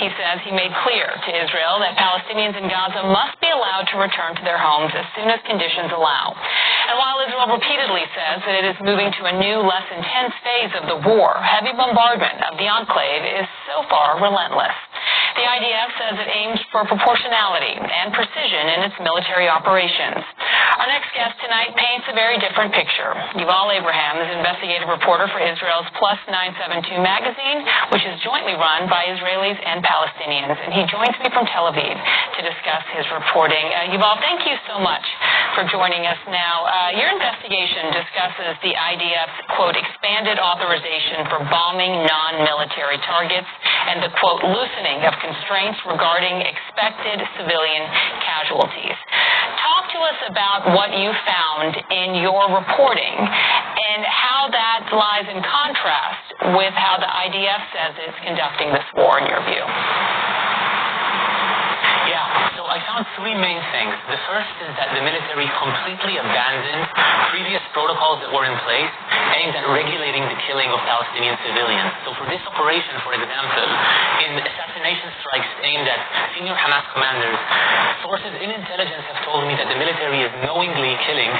he says he made clear to Israel that Palestinians in Gaza must be allowed to return to their homes as soon as conditions allow. And while Israel repeatedly says that it is moving to a new, less intense phase of the war, heavy bombardment of the enclave is so far relentless. The IDF says it aims for proportionality and precision in its military operations. Our next guest tonight paints a very different picture. Yuval Abraham is investigative reporter for Israel's Plus 972 magazine, which is jointly run by Israelis and Palestinians. And he joins me from Tel Aviv to discuss his reporting. Yuval, thank you so much for joining us now. Your investigation discusses the IDF's, quote, expanded authorization for bombing non-military targets and the, quote, loosening of constraints regarding expected civilian casualties. Talk to us about what you found in your reporting and how that lies in contrast with how the IDF says it's conducting this war, in your view. So I found three main things. The first is that the military completely abandoned previous protocols that were in place aimed at regulating the killing of Palestinian civilians. So for this operation, for example, in assassination strikes aimed at senior Hamas commanders, sources in intelligence have told me that the military is knowingly killing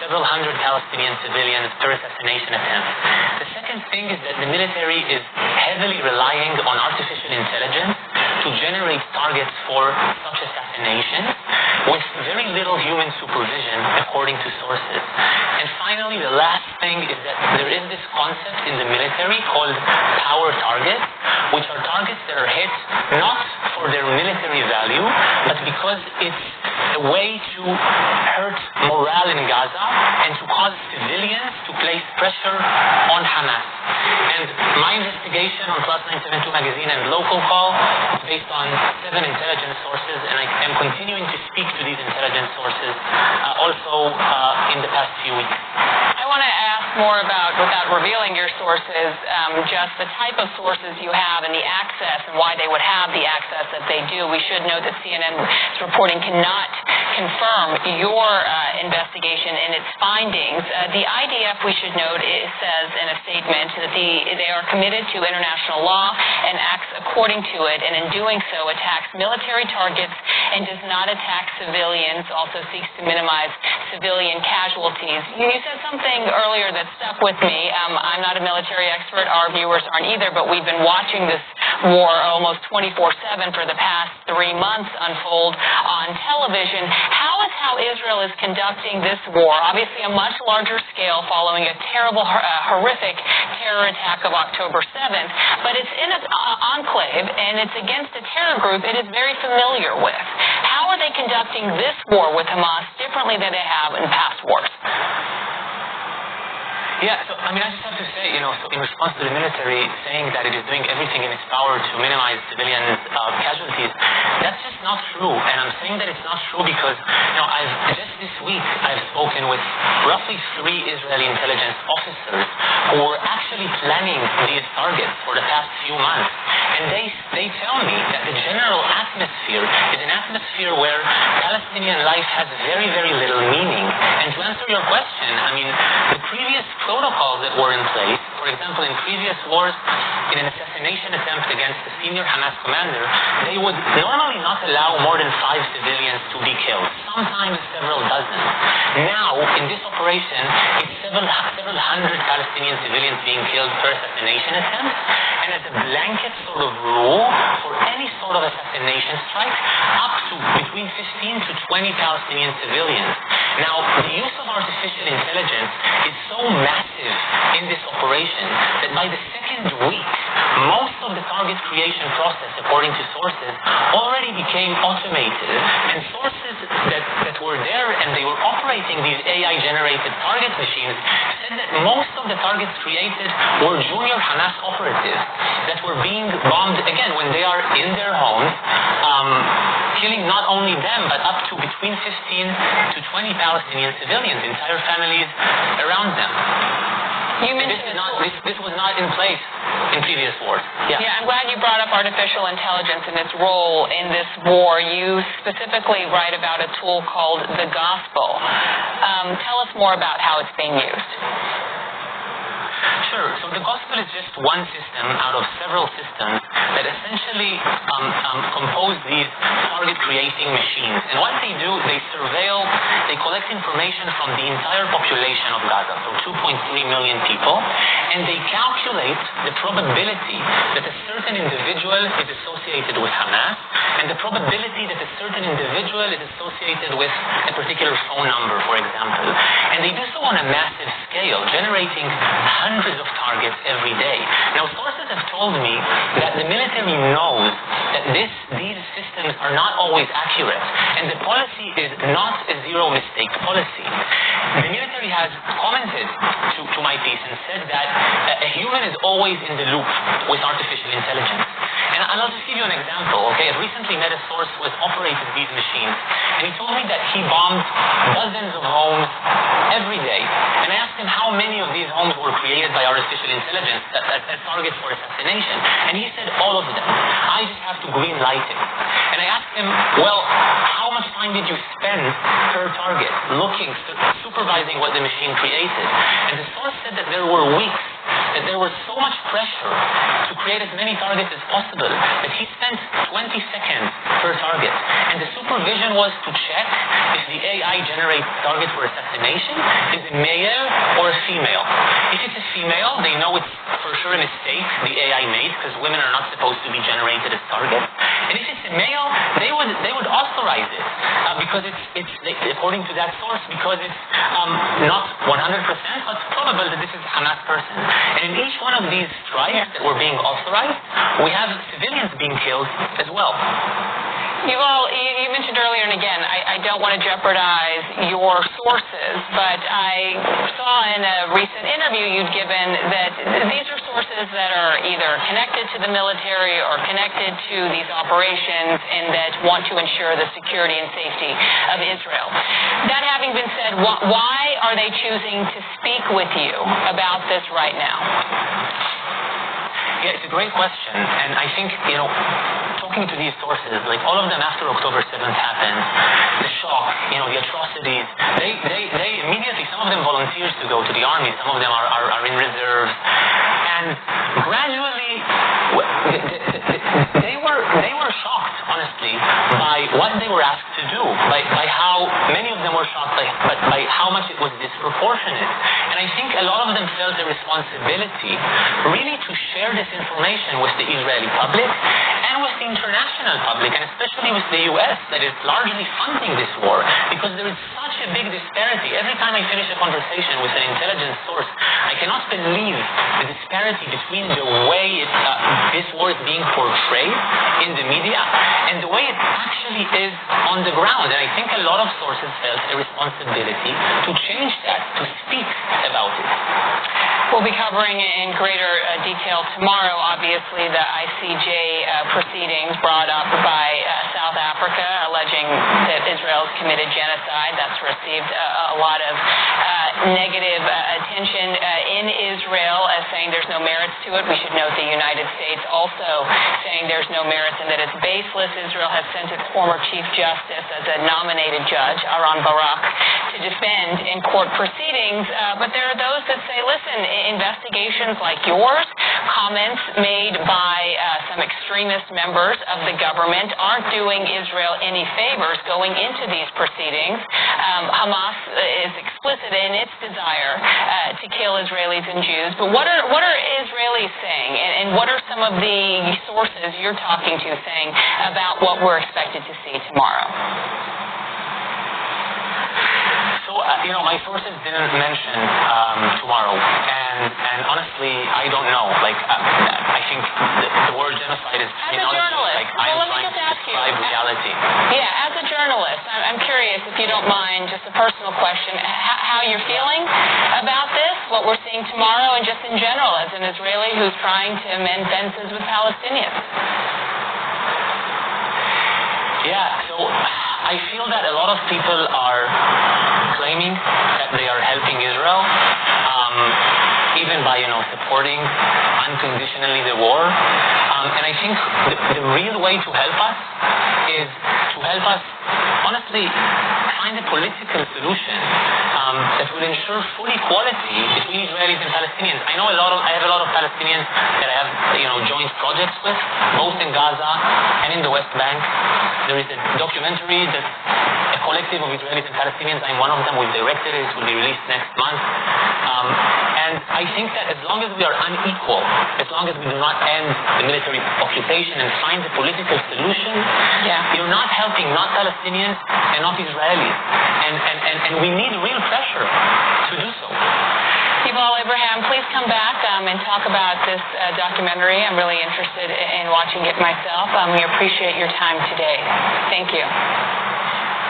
several hundred Palestinian civilians per assassination attempt. The second thing is that the military is heavily relying on artificial intelligence to generate targets for such assassinations with very little human supervision, according to sources. And finally, the last thing is that there is this concept in the military called power targets, which are targets that are hit not for their military value, but because it's a way to hurt morale in Gaza and to cause civilians to place pressure on Hamas. And my investigation on Plus 972 magazine and local call is based on 7 intelligence sources, and I am continuing to speak to these intelligence sources also in the past few weeks. I want to ask more about, without revealing your sources, just the type of sources you have and the access and why they would have the access that they do. We should note that CNN's reporting cannot confirm your investigation and its findings. The IDF, we should note, says in a statement that they are committed to international law and acts according to it, and in doing so attacks military targets and does not attack civilians, also seeks to minimize civilian casualties. You said something earlier that stuck with me. I'm not a military expert. Our viewers aren't either, but we've been watching this war almost 24/7 for the past 3 months unfold on television. How Israel is conducting this war, obviously a much larger scale following a terrible, horrific terror attack of October 7th, but it's in an enclave and it's against a terror group it is very familiar with. How are they conducting this war with Hamas differently than they have in past wars? So I just have to say, so in response to the military saying that it is doing everything in its power to minimize civilian casualties, that's just not true. And I'm saying that it's not true because, just this week I've spoken with roughly 3 Israeli intelligence officers who were actually planning these targets for the past few months. And they tell me that the general atmosphere is an atmosphere where Palestinian life has very, very little meaning. And to answer your question, the previous protocols that were in place, for example, in previous wars, in an assassination attempt against a senior Hamas commander, they would normally not allow more than 5 civilians to be killed, sometimes several dozen. Now, in this operation, it's several hundred Palestinian civilians being killed per assassination attempt, and as a blanket sort of rule for any sort of assassination strike, up to between 15 to 20 Palestinian civilians. Now, the use of artificial intelligence is so massive in this operation that by the second week, most of the target creation process, according to sources, already became automated, and sources that were there and they were operating these AI-generated target machines said that most of the targets created were junior Hamas operatives that were being bombed, again, when they are in their homes, killing not only them, but up to between 15 to 20 Palestinian civilians, entire families around them. You mentioned this was not in place in previous wars. I'm glad you brought up artificial intelligence and its role in this war. You specifically write about a tool called the Gospel. Tell us more about how it's being used. Sure. So the Gospel is just one system out of several systems that essentially essentially compose these target-creating machines. And what they do, they surveil, they collect information from the entire population of Gaza, so 2.3 million people, and they calculate the probability that a certain individual is associated with Hamas, and the probability that a certain individual is associated with a particular phone number, for example. And they do so on a massive scale, generating hundreds of targets every day. Now, sources have told me that the military knows that these systems are not always accurate, and the policy is not a zero-mistake policy. The military has commented to my piece and said that a human is always in the loop with artificial intelligence. And I'll just give you an example, okay? I recently met a source who has operated these machines, and he told me that he bombed dozens of homes every day. And I asked him how many of these homes were created by artificial intelligence as targets for assassination. And he said all of them. I just have to green light it. And I asked him, well, how much time did you spend per target looking, supervising what the machine created? And the source said that there were weeks, that there was so much pressure to create as many targets as possible that he spent 20 seconds per target. And the supervision was to check if the AI generates target for assassination is a male or a female. If it's a female, they know it's for sure a mistake the AI made, because women are not supposed to be generated as targets. And if it's a male, they would authorize it because it's according to that source, because it's not 100%, but probable that this is a Hamas person. And in each one of these strikes that were being authorized, we have civilians being killed as well. Yuval, you mentioned earlier, and again, I don't want to jeopardize your sources, but I saw in a recent interview you'd given that these are sources that are either connected to the military or connected to these operations and that want to ensure the security and safety of Israel. That having been said, why are they choosing to speak with you about this right now? Yeah, it's a great question, and I think, talking to these sources, like all of them after October 7th happened, the shock, the atrocities, they immediately, some of them volunteers to go to the army, some of them are in reserves, and gradually, they were shocked, honestly, by what they were asked to do, by how many of them were shocked, by how much it was disproportionate. And I think a lot of them felt a responsibility really to share this information with the Israeli public and with the international public, and especially with the US that is largely funding this war, because there is such a big disparity. Every time I finish a conversation with an intelligence source, I cannot believe the disparity between the way this war is being portrayed in the media and the way it actually is on the ground. And I think a lot of sources felt a responsibility to change that, to speak about it. We'll be covering in greater detail tomorrow, obviously, the ICJ proceedings brought up by South Africa, alleging that Israel's committed genocide. That's received a lot of negative attention in Israel, as saying there's no merits to it. We should note the United States also saying there's no merits and that it's baseless. Israel has sent its former Chief Justice as a nominated judge, Aaron Barak, to defend in court proceedings. But there are those that say, listen, investigations like yours, comments made by some extremist members of the government aren't doing Israel any favors going into these proceedings. Hamas is explicit in its desire to kill Israelis and Jews. But what are Israelis saying, and what are some of the sources you're talking to saying about what we're expected to see tomorrow? So, my sources didn't mention tomorrow, and honestly, I don't know. I think the word genocide is terminology. As a journalist, I'm trying to describe reality. Yeah, as a journalist, I'm curious, if you don't mind, just a personal question, how you're feeling about this, what we're seeing tomorrow, and just in general, as an Israeli who's trying to mend fences with Palestinians. Yeah, so I feel that a lot of people are claiming that they are helping Israel, even by, supporting unconditionally the war. And I think the real way to help us is to help us honestly find a political solution that will ensure full equality between Israelis and Palestinians. I have a lot of Palestinians that I have joint projects with, both in Gaza and in the West Bank. There is a documentary that a collective of Israelis and Palestinians, I'm one of them, we've directed it, it will be released next month. And I think that as long as we are unequal, as long as we do not end the military occupation and find a political solution, you're not helping not Palestinians and not Israelis. And we need real pressure to do so. Yuval Abraham, please come back and talk about this documentary. I'm really interested in watching it myself. We appreciate your time today. Thank you.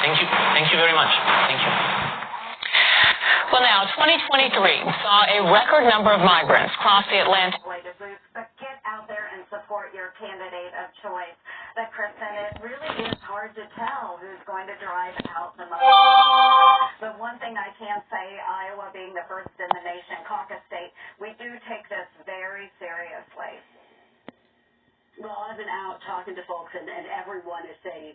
Thank you. Thank you very much. Thank you. Well, now, 2023 saw a record number of migrants cross the Atlantic. But get out there and support your candidate of choice. But, Kristen, it really is hard to tell who's going to drive out the most. But one thing I can say, Iowa being the first in the nation caucus state, we do take this very seriously. Well, I've been out talking to folks, and everyone is saying